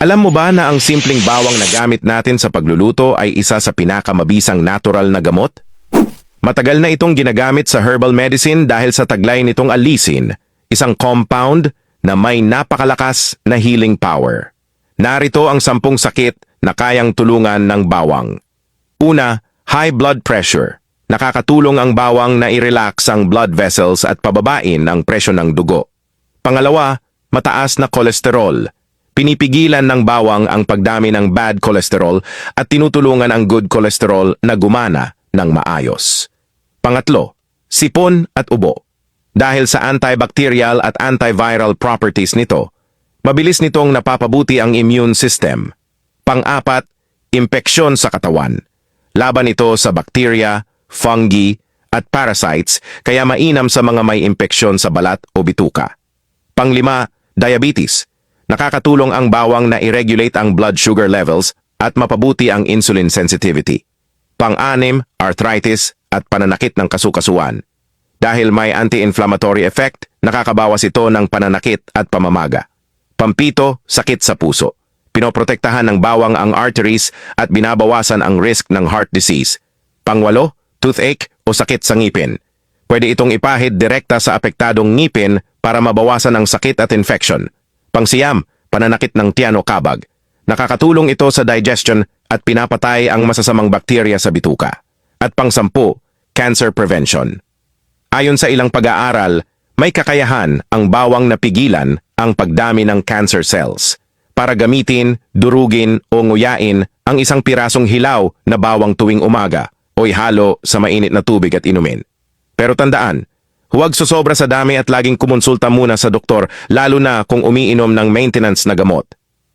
Alam mo ba na ang simpleng bawang na gamit natin sa pagluluto ay isa sa pinakamabisang natural na gamot? Matagal na itong ginagamit sa herbal medicine dahil sa taglay nitong alisin, isang compound na may napakalakas na healing power. Narito ang 10 sakit na kayang tulungan ng bawang. Una, high blood pressure. Nakakatulong ang bawang na i-relax ang blood vessels at pababain ang presyon ng dugo. Pangalawa, mataas na kolesterol. Pinipigilan ng bawang ang pagdami ng bad cholesterol at tinutulungan ang good cholesterol na gumana ng maayos. Pangatlo, sipon at ubo. Dahil sa antibacterial at antiviral properties nito, mabilis nitong napapabuti ang immune system. Pang-apat, impeksyon sa katawan. Laban ito sa bacteria, fungi, at parasites kaya mainam sa mga may impeksyon sa balat o bituka. Panglima, diabetes. Nakakatulong ang bawang na i-regulate ang blood sugar levels at mapabuti ang insulin sensitivity. Pang-anim, arthritis at pananakit ng kasukasuan. Dahil may anti-inflammatory effect, nakakabawas ito ng pananakit at pamamaga. Pampito, sakit sa puso. Pinoprotektahan ng bawang ang arteries at binabawasan ang risk ng heart disease. Pangwalo, toothache o sakit sa ngipin. Pwede itong ipahid direkta sa apektadong ngipin para mabawasan ang sakit at infection. Pangsiyam, pananakit ng tiyan o kabag. Nakakatulong ito sa digestion at pinapatay ang masasamang bakterya sa bituka. At pangsampu, cancer prevention. Ayon sa ilang pag-aaral, may kakayahan ang bawang na pigilan ang pagdami ng cancer cells. Para gamitin, durugin o nguyain ang isang pirasong hilaw na bawang tuwing umaga o ihalo sa mainit na tubig at inumin. Pero tandaan, huwag sosobra sa dami at laging kumonsulta muna sa doktor lalo na kung umiinom ng maintenance na gamot.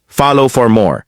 Follow for more.